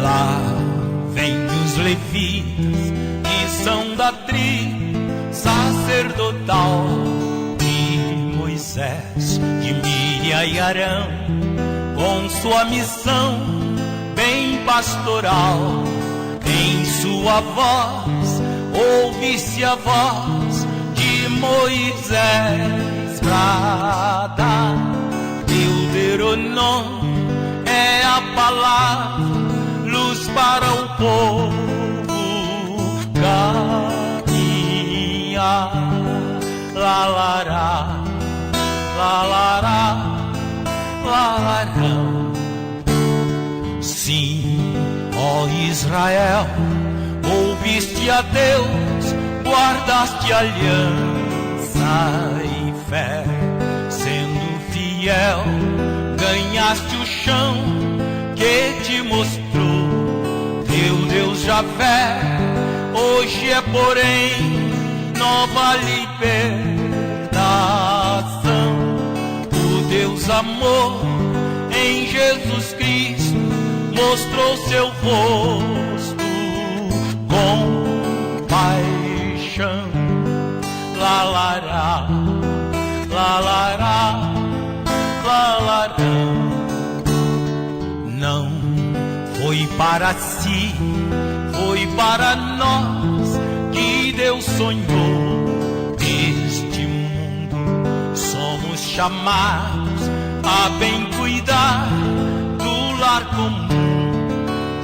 Lá vem os levitas, que são da tribo sacerdotal, e Moisés, de Miriam e Arão, com sua missão bem pastoral. Em sua voz ouve-se a voz de Moisés, brada. Deuteronômio é a palavra, luz para o povo caminhar. Lá, lará, lá, lará, lá, larão. Sim, ó Israel, ouviste a Deus, guardaste aliança e fé, sendo fiel, ganhaste o chão que te mostrou teu Deus Javé. Hoje é, porém, nova libertação. O Deus amor em Jesus Cristo mostrou seu rosto com paixão. Lá, lará, lá, lará, lá, larão. Não foi para si, foi para nós que Deus sonhou. Neste mundo somos chamados a bem cuidar do lar comum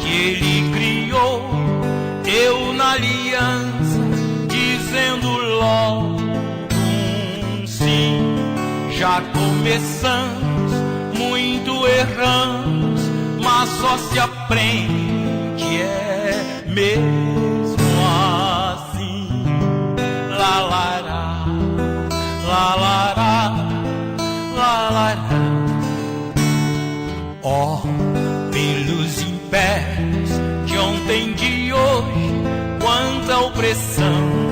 que Ele criou. Eu na aliança, dizendo logo sim. Já começamos, muito erramos, mas só se aprende, é mesmo assim. Lá, lará, lá, lará, lá, lará. Ó, pelos impérios de ontem e de hoje, quanta opressão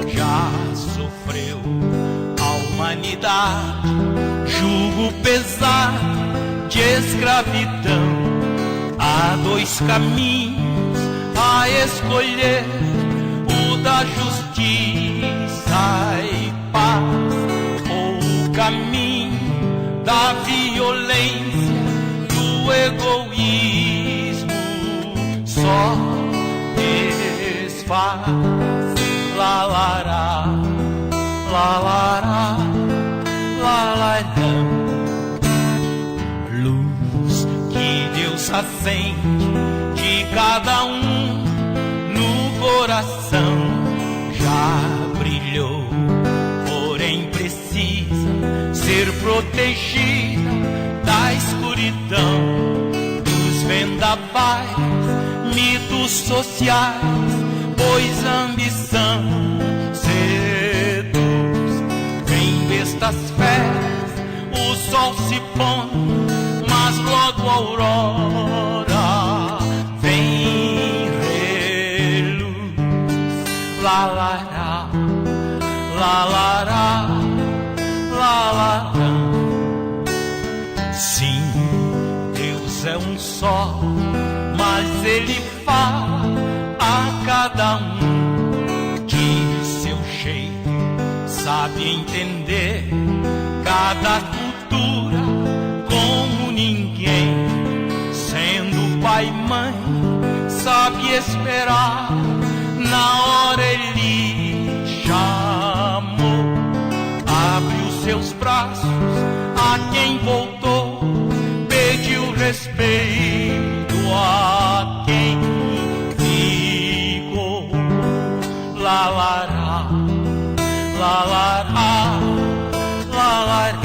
já sofreu a humanidade, jugo pesado de escravidão. Há dois caminhos a escolher, o da justiça e paz, ou o caminho da violência, do egoísmo, só desfaz. Lá, lará, lá, lará, lá, larão. Luz que Deus acende de cada um no coração, já brilhou, porém precisa ser protegida da escuridão, dos vendavais, mitos sociais, pois a ambição seduz. Vem destas feras, o sol se põe, mas logo a aurora vem reluz. Lá, lará, lá, lará, lá, lará. Sim, Deus é um só, mas Ele fala a cada um de seu jeito, sabe entender cada cultura como ninguém. Sendo pai e mãe, sabe esperar, na hora Ele chamou. Abre os seus braços a quem voltou, pediu respeito a quem ficou. Lá, lará, lá, lará, lá, lará.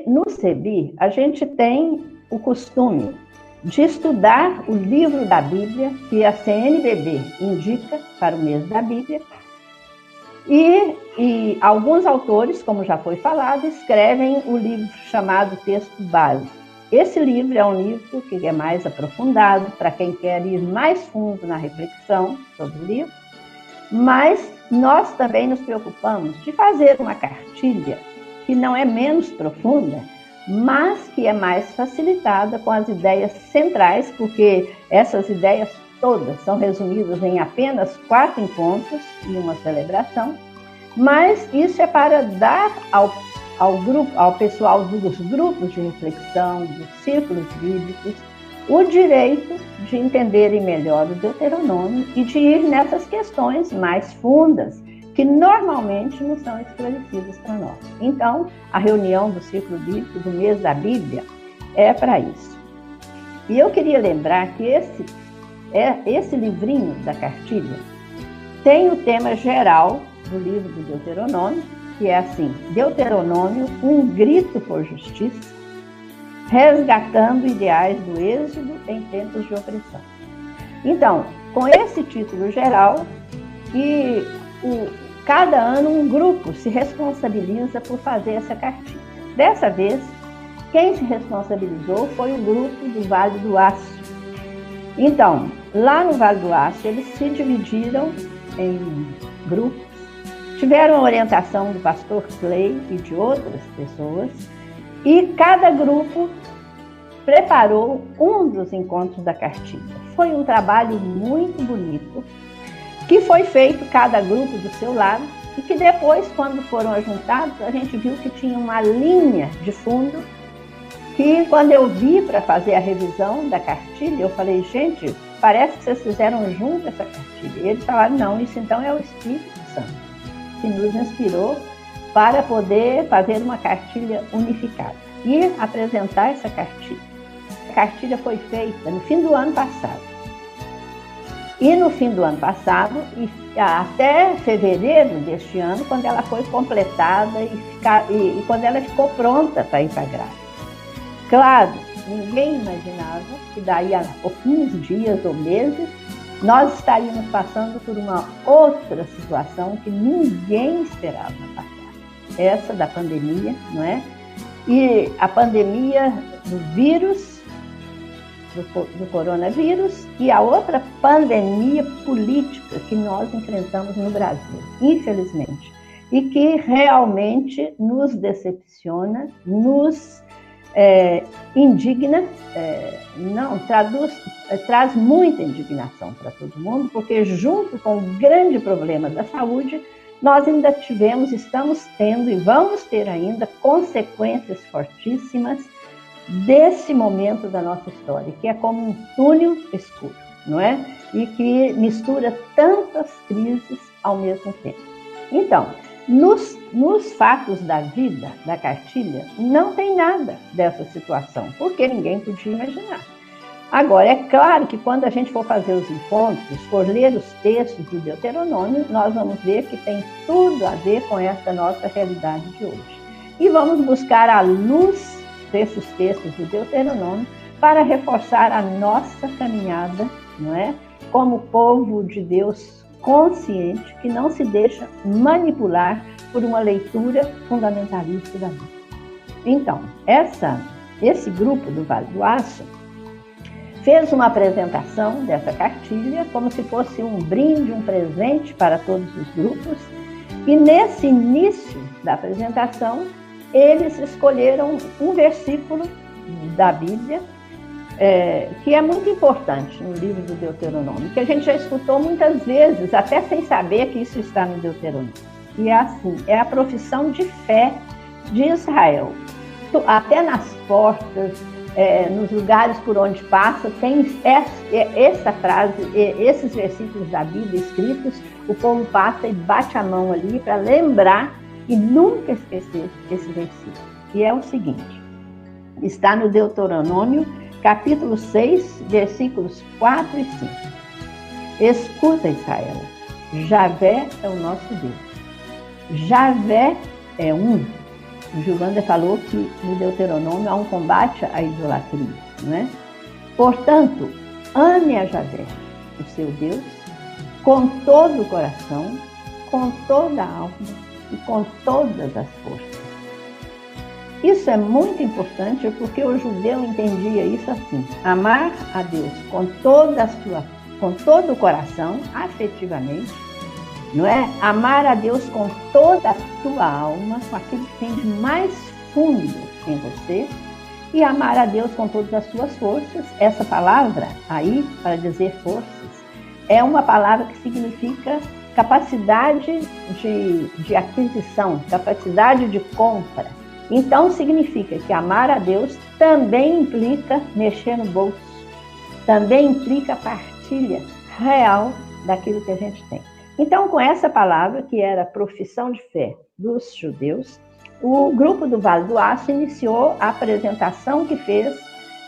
No CEBI, a gente tem o costume de estudar o livro da Bíblia, que a CNBB indica para o mês da Bíblia, e alguns autores, como já foi falado, escrevem o livro chamado Texto Base. Esse livro é um livro que é mais aprofundado, para quem quer ir mais fundo na reflexão sobre o livro, mas nós também nos preocupamos de fazer uma cartilha que não é menos profunda, mas que é mais facilitada com as ideias centrais, porque essas ideias todas são resumidas em apenas 4 encontros e uma celebração, mas isso é para dar ao pessoal dos grupos de reflexão, dos círculos bíblicos, o direito de entenderem melhor o Deuteronômio e de ir nessas questões mais fundas, que normalmente não são esclarecidas para nós. Então, a reunião do Círculo Bíblico do mês da Bíblia é para isso. E eu queria lembrar que esse livrinho da cartilha tem o tema geral do livro do Deuteronômio, que é assim: Deuteronômio, um grito por justiça, resgatando ideais do êxodo em tempos de opressão. Então, com esse título geral, cada ano um grupo se responsabiliza por fazer essa cartilha. Dessa vez, quem se responsabilizou foi o grupo do Vale do Aço. Então, lá no Vale do Aço, eles se dividiram em grupos, tiveram a orientação do pastor Clay e de outras pessoas, e cada grupo preparou um dos encontros da cartilha. Foi um trabalho muito bonito, que foi feito cada grupo do seu lado, e que depois, quando foram ajuntados, a gente viu que tinha uma linha de fundo, que quando eu vi para fazer a revisão da cartilha, eu falei, gente, parece que vocês fizeram junto essa cartilha. E eles falaram, não, isso então é o Espírito Santo, que nos inspirou para poder fazer uma cartilha unificada e apresentar essa cartilha. A cartilha foi feita no fim do ano passado. E no fim do ano passado, e até fevereiro deste ano, quando ela foi completada e quando ela ficou pronta para ir para a grade. Claro, ninguém imaginava que daí a pouquinhos dias ou meses nós estaríamos passando por uma outra situação que ninguém esperava passar. Essa da pandemia, não é? E a pandemia do vírus, do coronavírus, e a outra pandemia política que nós enfrentamos no Brasil, infelizmente, e que realmente nos decepciona, nos indigna, traz muita indignação para todo mundo, porque junto com o grande problema da saúde, nós ainda estamos tendo e vamos ter ainda consequências fortíssimas desse momento da nossa história, que é como um túnel escuro, não é? E que mistura tantas crises ao mesmo tempo. Então, nos fatos da vida, da cartilha, não tem nada dessa situação, porque ninguém podia imaginar. Agora, é claro que quando a gente for fazer os encontros, for ler os textos do Deuteronômio, nós vamos ver que tem tudo a ver com essa nossa realidade de hoje. E vamos buscar a luz desses textos do Deuteronômio para reforçar a nossa caminhada, não é? Como povo de Deus consciente, que não se deixa manipular por uma leitura fundamentalista da Bíblia. Então, esse grupo do Vale do Aço fez uma apresentação dessa cartilha como se fosse um brinde, um presente para todos os grupos, e nesse início da apresentação, eles escolheram um versículo da Bíblia, que é muito importante no livro do Deuteronômio, que a gente já escutou muitas vezes, até sem saber que isso está no Deuteronômio. E é assim, é a profissão de fé de Israel. Até nas portas, nos lugares por onde passa, tem essa frase, esses versículos da Bíblia escritos, o povo passa e bate a mão ali para lembrar e nunca esquecer esse versículo. E é o seguinte, está no Deuteronômio, capítulo 6, versículos 4 e 5. Escuta, Israel, Javé é o nosso Deus. Javé é um. O Gilvander falou que no Deuteronômio há um combate à idolatria, não é? Portanto, ame a Javé, o seu Deus, com todo o coração, com toda a alma e com todas as forças. Isso é muito importante porque o judeu entendia isso assim: amar a Deus com todo o coração, afetivamente, não é? Amar a Deus com toda a tua alma, com aquilo que tem de mais fundo em você e amar a Deus com todas as suas forças. Essa palavra aí, para dizer forças, é uma palavra que significa capacidade de aquisição, capacidade de compra. Então, significa que amar a Deus também implica mexer no bolso, também implica partilha real daquilo que a gente tem. Então, com essa palavra, que era a profissão de fé dos judeus, o grupo do Vale do Aço iniciou a apresentação que fez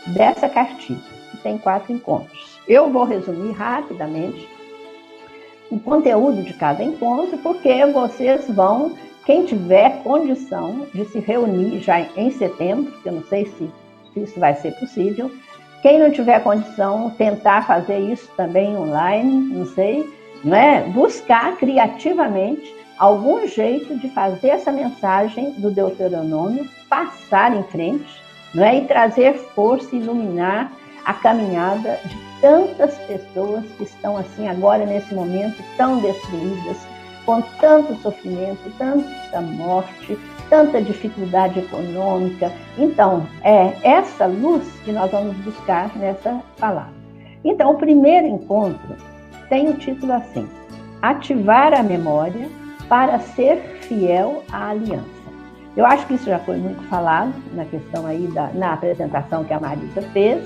dessa cartilha, que tem 4 encontros. Eu vou resumir rapidamente o conteúdo de cada encontro, porque vocês vão, quem tiver condição de se reunir já em setembro, que eu não sei se isso vai ser possível, quem não tiver condição, tentar fazer isso também online, não sei, buscar criativamente algum jeito de fazer essa mensagem do Deuteronômio passar em frente, e trazer força e iluminar a caminhada de tantas pessoas que estão assim agora nesse momento tão destruídas, com tanto sofrimento, tanta morte, tanta dificuldade econômica. Então, é essa luz que nós vamos buscar nessa palavra. Então, o primeiro encontro tem o título assim: Ativar a memória para ser fiel à aliança. Eu acho que isso já foi muito falado na questão aí na apresentação que a Marisa fez.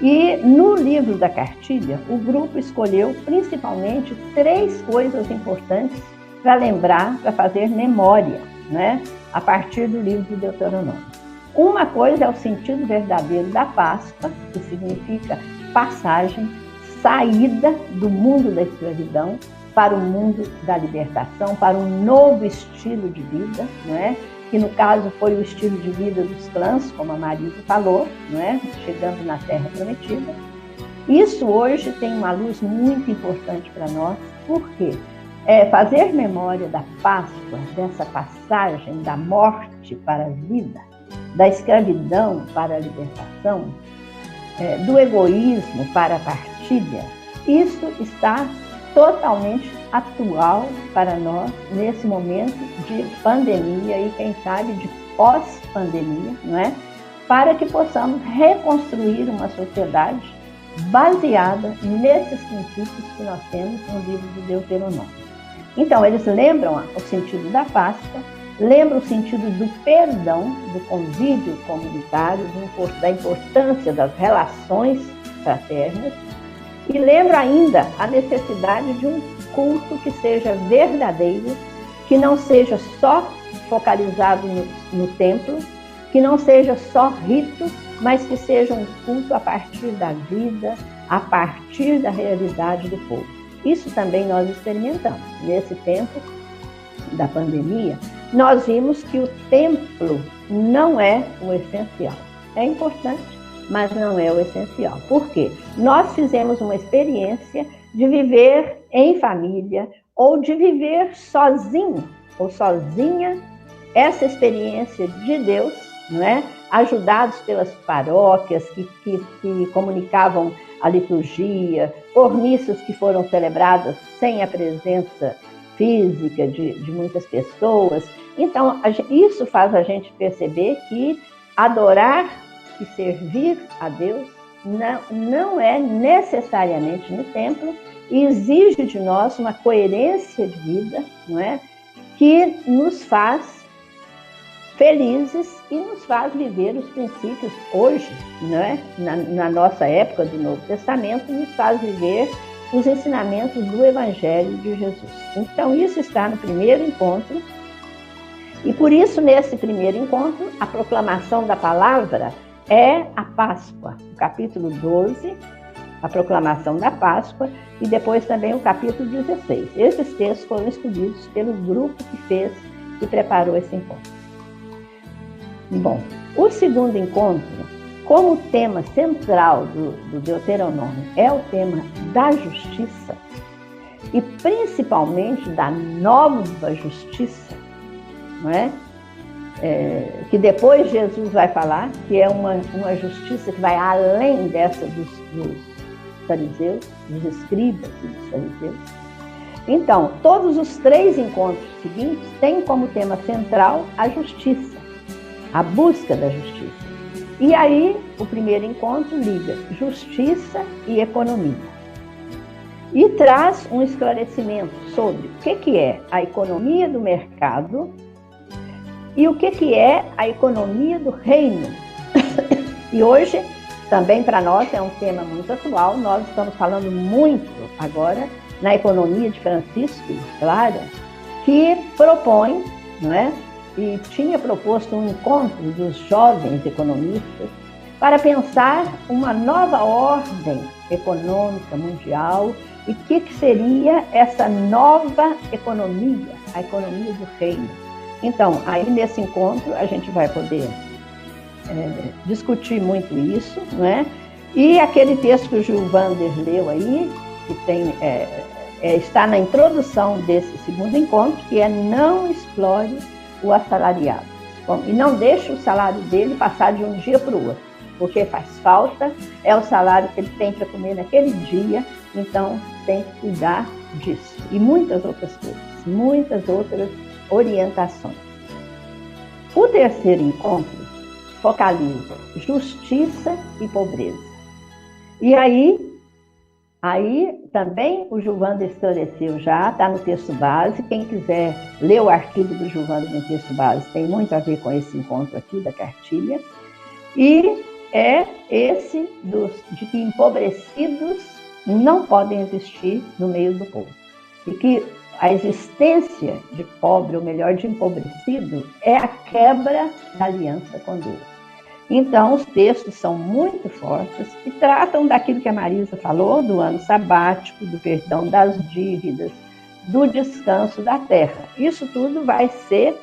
E no livro da cartilha, o grupo escolheu principalmente 3 coisas importantes para lembrar, para fazer memória, a partir do livro do Deuteronômio. Uma coisa é o sentido verdadeiro da Páscoa, que significa passagem, saída do mundo da escravidão para o mundo da libertação, para um novo estilo de vida, que no caso foi o estilo de vida dos clãs, como a Marisa falou, chegando na Terra Prometida. Isso hoje tem uma luz muito importante para nós, porque fazer memória da Páscoa, dessa passagem da morte para a vida, da escravidão para a libertação, do egoísmo para a partilha, isso está totalmente atual para nós nesse momento de pandemia e, quem sabe, de pós-pandemia, para que possamos reconstruir uma sociedade baseada nesses princípios que nós temos no livro do Deuteronômio. Então, eles lembram o sentido da Páscoa, lembram o sentido do perdão, do convívio comunitário, da importância das relações fraternas, e lembra ainda a necessidade de um culto que seja verdadeiro, que não seja só focalizado no templo, que não seja só rito, mas que seja um culto a partir da vida, a partir da realidade do povo. Isso também nós experimentamos. Nesse tempo da pandemia, nós vimos que o templo não é o essencial. É importante, mas não é o essencial. Por quê? Nós fizemos uma experiência de viver em família ou de viver sozinho ou sozinha essa experiência de Deus, ajudados pelas paróquias que comunicavam a liturgia, por missas que foram celebradas sem a presença física de muitas pessoas. Então, isso faz a gente perceber que adorar e servir a Deus não é necessariamente no templo e exige de nós uma coerência de vida, que nos faz felizes e nos faz viver os princípios hoje, na nossa época do Novo Testamento, nos faz viver os ensinamentos do Evangelho de Jesus. Então, isso está no primeiro encontro, e por isso, nesse primeiro encontro, a proclamação da palavra é a Páscoa, o capítulo 12, a proclamação da Páscoa, e depois também o capítulo 16. Esses textos foram escolhidos pelo grupo que preparou esse encontro. Bom, o segundo encontro, como o tema central do Deuteronômio é o tema da justiça, e principalmente da nova justiça, que depois Jesus vai falar, que é uma justiça que vai além dessa dos fariseus, dos escribas e dos fariseus. Então, todos os 3 encontros seguintes têm como tema central a justiça a busca da justiça. E aí, o primeiro encontro liga justiça e economia. E traz um esclarecimento sobre o que é a economia do mercado e o que é a economia do reino. E hoje, também para nós, é um tema muito atual. Nós estamos falando muito agora na economia de Francisco Clara, que propõe, não é? E tinha proposto um encontro dos jovens economistas para pensar uma nova ordem econômica mundial e o que seria essa nova economia, a economia do reino. Então, aí nesse encontro a gente vai poder discutir muito isso, não é? E aquele texto que o Gil Vander leu aí, que tem, está na introdução desse segundo encontro, que é não explore o assalariado. Bom, e não deixe o salário dele passar de um dia para o outro, porque faz falta, é o salário que ele tem para comer naquele dia, então tem que cuidar disso. E muitas outras coisas, muitas outras orientações. O terceiro encontro focaliza justiça e pobreza. E aí também o Gil Vander esclareceu já, está no texto base. Quem quiser ler o artigo do Gil Vander no texto base, tem muito a ver com esse encontro aqui da cartilha. E é esse de que empobrecidos não podem existir no meio do povo. E que a existência de pobre, ou melhor, de empobrecido, é a quebra da aliança com Deus. Então, os textos são muito fortes e tratam daquilo que a Marisa falou, do ano sabático, do perdão das dívidas, do descanso da terra. Isso tudo vai ser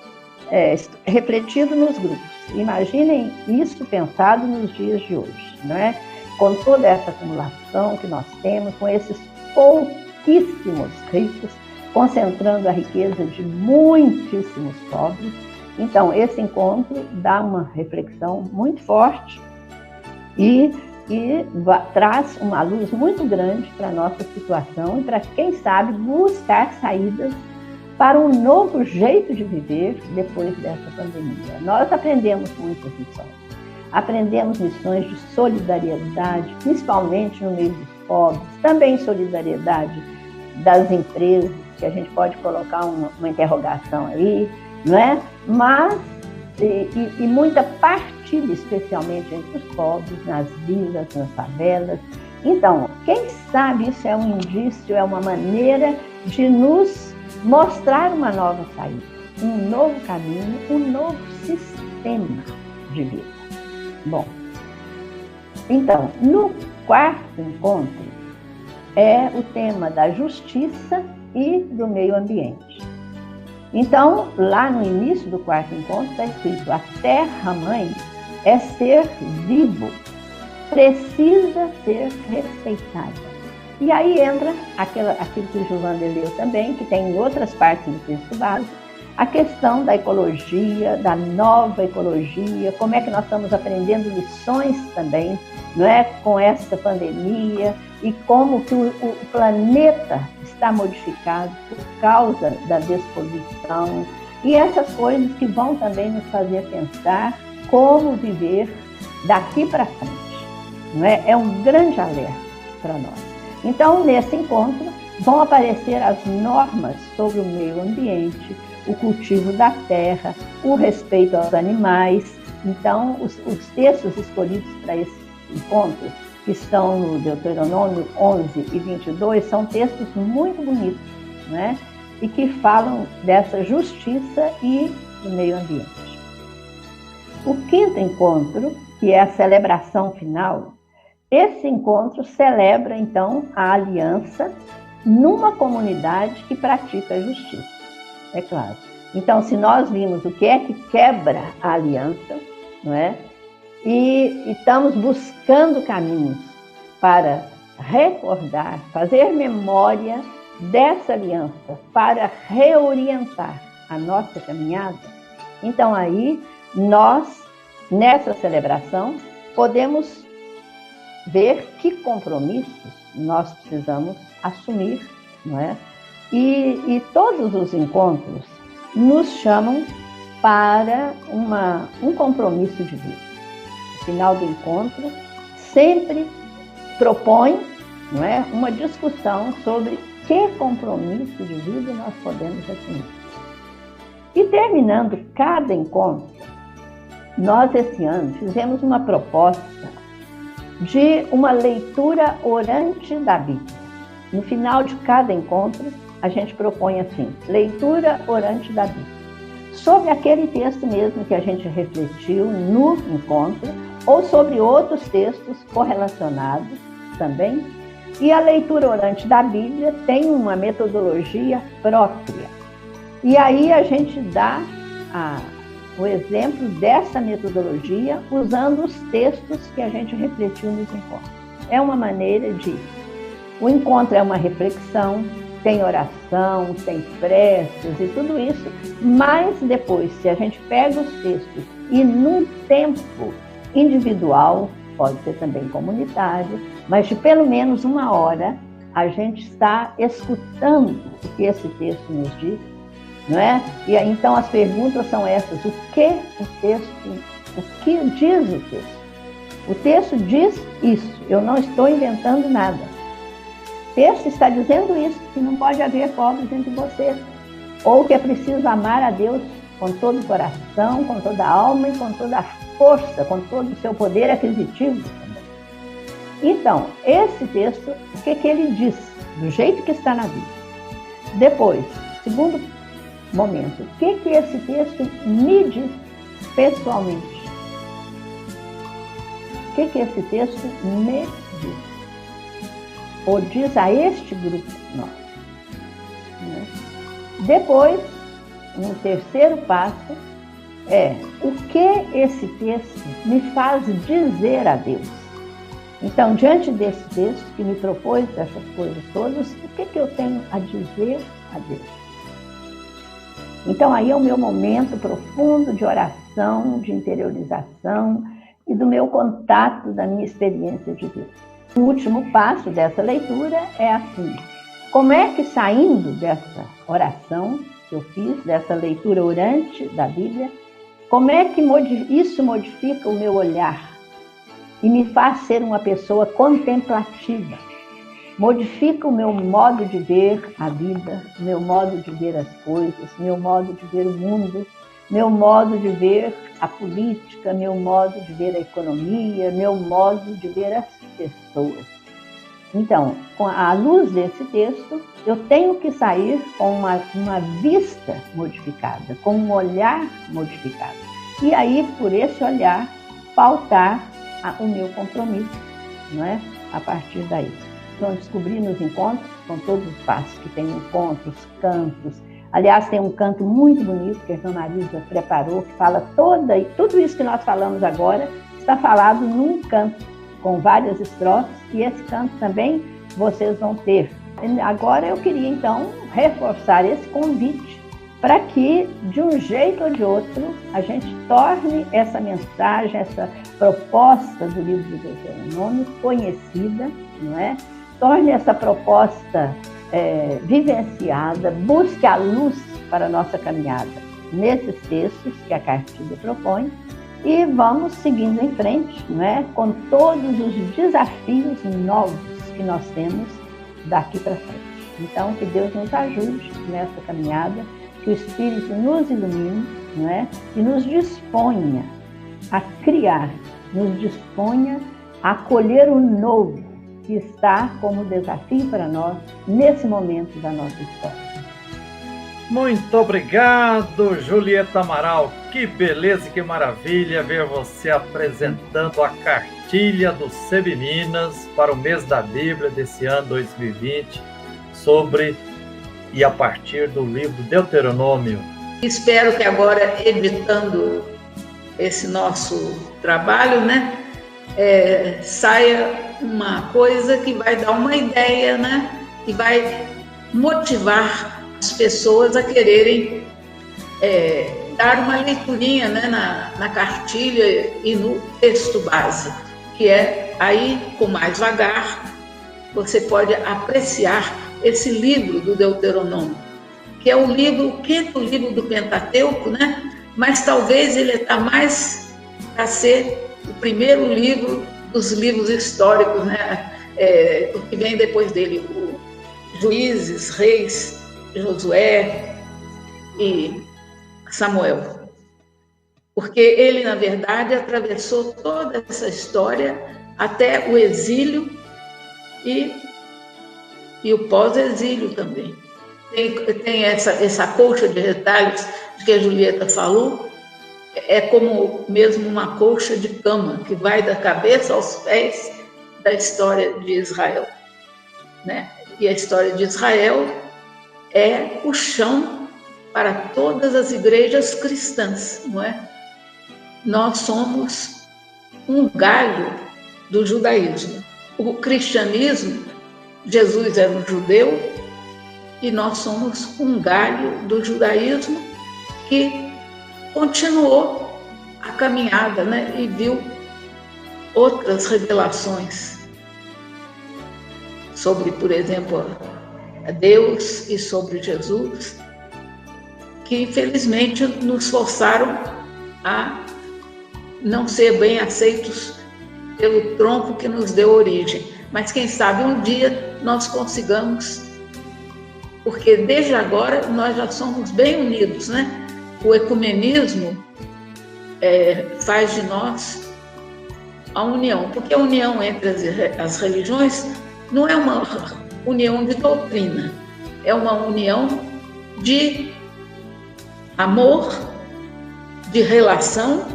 refletido nos grupos. Imaginem isso pensado nos dias de hoje, não é? Com toda essa acumulação que nós temos, com esses pouquíssimos ricos, concentrando a riqueza de muitíssimos pobres. Então, esse encontro dá uma reflexão muito forte e traz uma luz muito grande para a nossa situação e para, quem sabe, buscar saídas para um novo jeito de viver depois dessa pandemia. Nós aprendemos muitas lições. Aprendemos lições de solidariedade, principalmente no meio dos pobres, também solidariedade das empresas, que a gente pode colocar uma interrogação aí, não é? Mas, e muita partilha, especialmente entre os pobres, nas vilas, nas favelas. Então, quem sabe isso é um indício, é uma maneira de nos mostrar uma nova saída, um novo caminho, um novo sistema de vida. Bom, então, no quarto encontro é o tema da justiça e do meio ambiente. Então, lá no início do quarto encontro está escrito: a terra-mãe é ser vivo, precisa ser respeitada. E aí entra aquilo que o Gil Vander leu também, que tem em outras partes do texto base, a questão da ecologia, da nova ecologia, como é que nós estamos aprendendo lições também, não é, com essa pandemia, e como que o planeta está modificado por causa da despoluição, e essas coisas que vão também nos fazer pensar como viver daqui para frente, não é? É um grande alerta para nós. Então, nesse encontro, vão aparecer as normas sobre o meio ambiente, o cultivo da terra, o respeito aos animais. Então, os textos escolhidos para esse encontro, que estão no Deuteronômio 11 e 22, são textos muito bonitos, né? E que falam dessa justiça e do meio ambiente. O quinto encontro, que é a celebração final, esse encontro celebra, então, a aliança numa comunidade que pratica a justiça, é claro. Então, se nós vimos o que é que quebra a aliança, não é? E estamos buscando caminhos para recordar, fazer memória dessa aliança, para reorientar a nossa caminhada. Então, aí, nós, nessa celebração, podemos ver que compromissos nós precisamos assumir, não é? E todos os encontros nos chamam para um compromisso de vida. No final do encontro, sempre propõe, não é, uma discussão sobre que compromisso de vida nós podemos assumir. E terminando cada encontro, nós esse ano fizemos uma proposta de uma leitura orante da Bíblia. No final de cada encontro, a gente propõe assim, leitura orante da Bíblia, sobre aquele texto mesmo que a gente refletiu no encontro, ou sobre outros textos correlacionados também. E a leitura orante da Bíblia tem uma metodologia própria. E aí a gente dá o exemplo dessa metodologia usando os textos que a gente refletiu nos encontros. É uma maneira de... O encontro é uma reflexão, tem oração, tem preces e tudo isso, mas depois, se a gente pega os textos e num tempo individual, pode ser também comunitário, mas de pelo menos 1 hora, a gente está escutando o que esse texto nos diz, não é? E então as perguntas são essas: o que diz o texto? O texto diz isso, eu não estou inventando nada. O texto está dizendo isso, que não pode haver pobres entre vocês, ou que é preciso amar a Deus com todo o coração, com toda a alma e com toda a força, com todo o seu poder aquisitivo também. Então, esse texto, o que ele diz? Do jeito que está na Bíblia. Depois, segundo momento, o que esse texto me diz pessoalmente? O que esse texto me diz? Ou diz a este grupo nosso? Né? Depois, um terceiro passo é o que esse texto me faz dizer a Deus. Então, diante desse texto que me propôs essas coisas todas, o que eu tenho a dizer a Deus? Então, aí é o meu momento profundo de oração, de interiorização e do meu contato, da minha experiência de Deus. O último passo dessa leitura é assim: como é que, saindo dessa oração que eu fiz, dessa leitura orante da Bíblia, como é que isso modifica o meu olhar e me faz ser uma pessoa contemplativa? Modifica o meu modo de ver a vida, meu modo de ver as coisas, meu modo de ver o mundo, meu modo de ver a política, meu modo de ver a economia, meu modo de ver as pessoas. Então, à luz desse texto, eu tenho que sair com uma vista modificada, com um olhar modificado. E aí, por esse olhar, pautar o meu compromisso, não é? A partir daí. Então, descobrir nos encontros, com todos os passos que tem encontros, cantos. Aliás, tem um canto muito bonito que a irmã Marisa preparou, que fala tudo isso que nós falamos agora, está falado num canto, com várias estrofes, e esse canto também vocês vão ter. Agora eu queria, então, reforçar esse convite para que, de um jeito ou de outro, a gente torne essa mensagem, essa proposta do livro de Deuteronômio conhecida, não é? Torne essa proposta vivenciada, busque a luz para a nossa caminhada nesses textos que a cartilha propõe, e vamos seguindo em frente, não é? Com todos os desafios novos que nós temos daqui para frente. Então, que Deus nos ajude nessa caminhada, que o Espírito nos ilumine, não é? E nos disponha a criar, nos disponha a acolher o novo que está como desafio para nós nesse momento da nossa história. Muito obrigado, Julieta Amaral. Que beleza, que maravilha ver você apresentando a cartilha do CEB Minas para o mês da Bíblia desse ano 2020, sobre e a partir do livro Deuteronômio. Espero que agora, editando esse nosso trabalho, né, saia uma coisa que vai dar uma ideia, né, e vai motivar as pessoas a quererem dar uma leiturinha, né, na cartilha e no texto base, que é aí, com mais vagar, você pode apreciar esse livro do Deuteronômio, que é o quinto livro do Pentateuco, né? mas talvez ele está mais para ser o primeiro livro dos livros históricos, né? O que vem depois dele, o Juízes, Reis, Josué e Samuel. Porque ele, na verdade, atravessou toda essa história até o exílio e o pós-exílio também. Tem essa colcha de retalhos que a Julieta falou, é como mesmo uma colcha de cama que vai da cabeça aos pés da história de Israel, né? E a história de Israel é o chão para todas as igrejas cristãs, não é? Nós somos um galho do judaísmo. O cristianismo, Jesus era um judeu e nós somos um galho do judaísmo que continuou a caminhada, né? E viu outras revelações sobre, por exemplo, a Deus e sobre Jesus, que infelizmente nos forçaram a não ser bem aceitos pelo tronco que nos deu origem. Mas quem sabe um dia nós consigamos, porque desde agora nós já somos bem unidos, né? O ecumenismo faz de nós a união, porque a união entre as religiões não é uma união de doutrina, é uma união de amor, de relação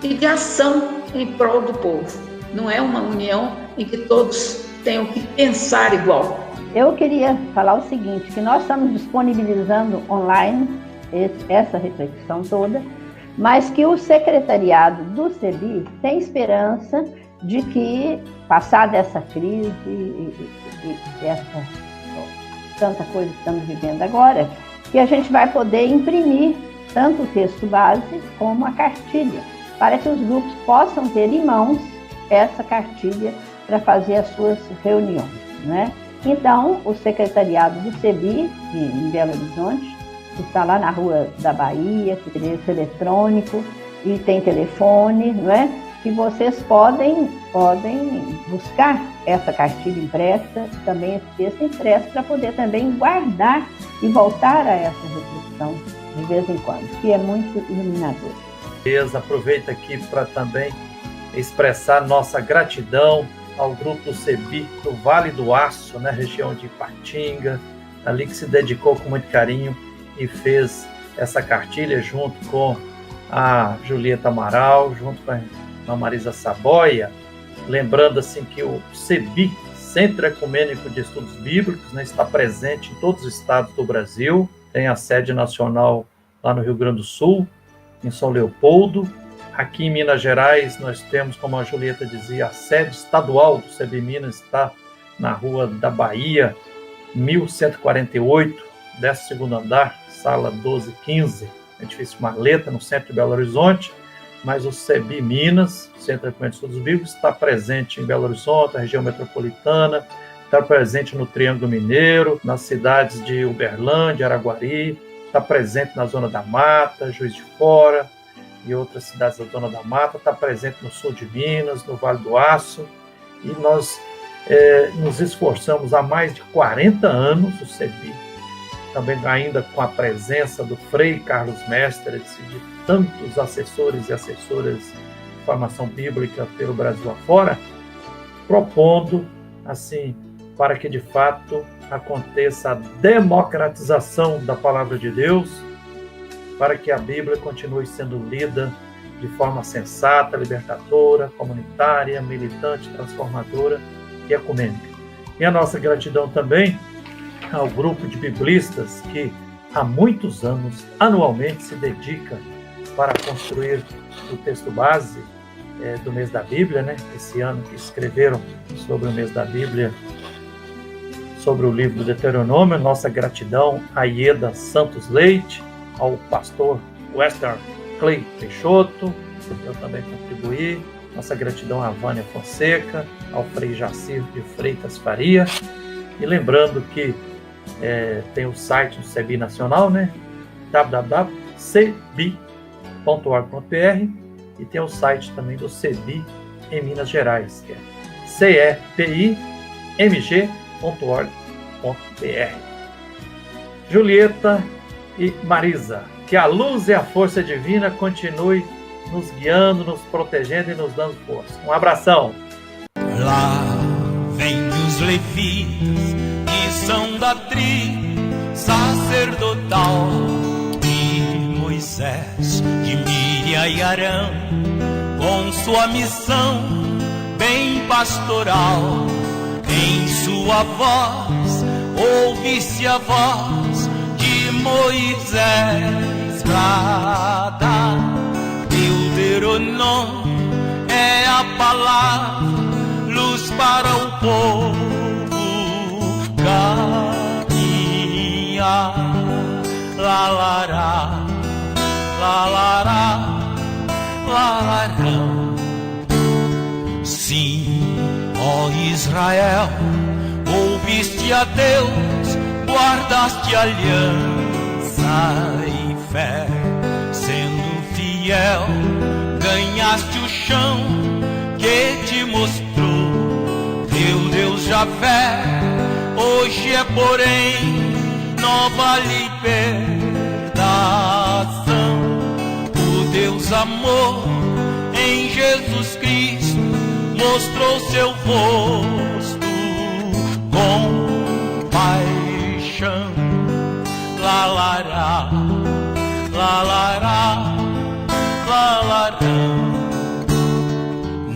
e de ação em prol do povo. Não é uma união em que todos tenham que pensar igual. Eu queria falar o seguinte, que nós estamos disponibilizando online essa reflexão toda, mas que o secretariado do CEBI tem esperança de que, passada essa crise e essa tanta coisa que estamos vivendo agora, que a gente vai poder imprimir tanto o texto base como a cartilha, para que os grupos possam ter em mãos essa cartilha para fazer as suas reuniões, né? Então, o secretariado do CEBI, em Belo Horizonte, que está lá na Rua da Bahia, que tem esse eletrônico e tem telefone, não é? Que vocês podem buscar essa cartilha impressa, também esse texto impresso, para poder também guardar e voltar a essa reflexão de vez em quando, que é muito iluminador. Aproveita aqui para também expressar nossa gratidão ao grupo do CEBI do Vale do Aço, na região de Ipatinga, ali que se dedicou com muito carinho e fez essa cartilha junto com a Julieta Amaral, junto com a Marisa Saboia, lembrando assim que o CEBI, Centro Ecumênico de Estudos Bíblicos, né, está presente em todos os estados do Brasil, tem a sede nacional lá no Rio Grande do Sul, em São Leopoldo. Aqui em Minas Gerais nós temos, como a Julieta dizia, a sede estadual do CEBI Minas está na Rua da Bahia, 1148, 12º andar, sala 1215, edifício Marleta, no centro de Belo Horizonte, mas o CEBI Minas, Centro Ecumênico de Estudos Bíblicos, está presente em Belo Horizonte, a região metropolitana, está presente no Triângulo Mineiro, nas cidades de Uberlândia, Araguari, está presente na Zona da Mata, Juiz de Fora e outras cidades da Zona da Mata, está presente no sul de Minas, no Vale do Aço, e nós nos esforçamos há mais de 40 anos, o CEBI, também ainda com a presença do Frei Carlos Mestres e de tantos assessores e assessoras de formação bíblica pelo Brasil afora, propondo, assim, para que de fato aconteça a democratização da palavra de Deus, para que a Bíblia continue sendo lida de forma sensata, libertadora, comunitária, militante, transformadora e ecumênica. E a nossa gratidão também ao grupo de biblistas que há muitos anos, anualmente, se dedica para construir o texto base do mês da Bíblia, né? Esse ano que escreveram sobre o mês da Bíblia, sobre o livro do Deuteronômio. Nossa gratidão a Ieda Santos Leite, ao pastor Wester Clay Peixoto, eu também contribuí. Nossa gratidão a Vânia Fonseca, ao Frei Jacir de Freitas Faria. E lembrando que tem o site do CEBI Nacional, né? www.cebi.org.br. e tem o site também do CEBI em Minas Gerais, que é cepimg.org.br. Julieta e Marisa, que a luz e a força divina continue nos guiando, nos protegendo e nos dando força. Um abração. Lá vem os levitas, que são da tribo sacerdotal, e Moisés, de Miriam e Arão, com sua missão bem pastoral. Em sua voz ouve-se a voz de Moisés, brada. Deuteronômio é a palavra, luz para o povo caminhar. La la la, la la la, la la la. Sim, ó Israel, ouviste a Deus, guardaste aliança e fé, sendo fiel, ganhaste o chão que te mostrou teu Deus Javé. Hoje é, porém, nova libertação. O Deus amor em Jesus Cristo mostrou seu rosto com paixão. La la la, la la la, la la la.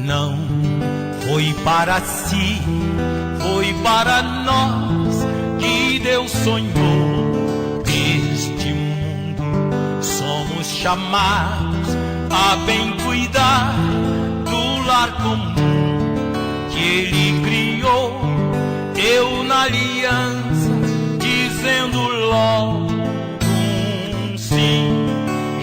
Não foi para si, foi para nós que Deus sonhou este mundo. Somos chamados a bem cuidar do lar comum que Ele criou. Eu na aliança, dizendo logo um sim.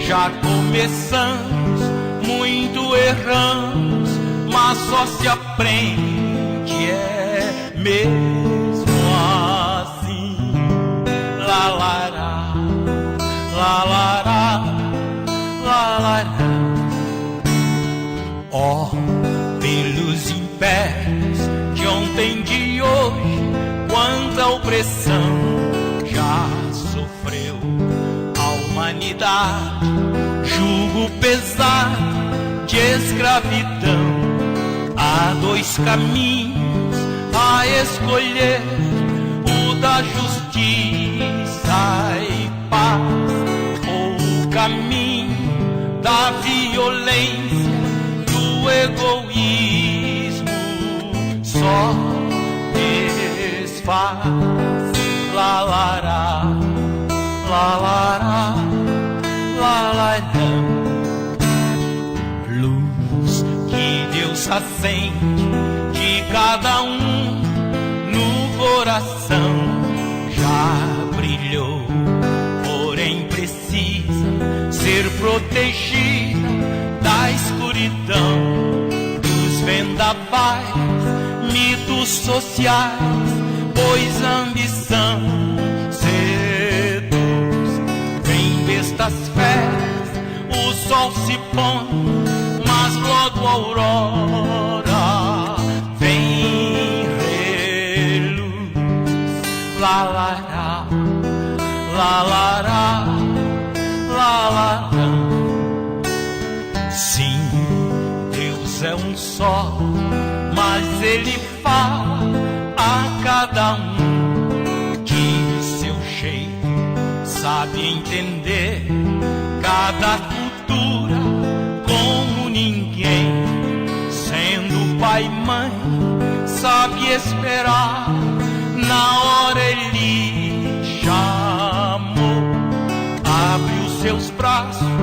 Já começamos, muito erramos, mas só se aprende é mesmo assim. La la la, la la la, la la la. Ó, pelos impérios de ontem, de hoje, quanta opressão já sofreu a humanidade, jugo pesado de escravidão. Há dois caminhos a escolher, o da justiça e paz, ou o caminho da violência, do egoísmo, só desfaz. La la la, la la la, la la la. Luz que Deus acende de cada um no coração, já brilhou, porém precisa ser protegida da escuridão, dos vendavais, mitos sociais, pois a ambição seduz. Vem bestas feras, o sol se põe, mas logo a aurora vem reluz. La la la, la la la, la la la. Sim, Deus é um só, mas Ele fala a cada um de seu jeito, sabe entender cada cultura como ninguém. Sendo pai e mãe, sabe esperar, na hora Ele chamou, abre os seus braços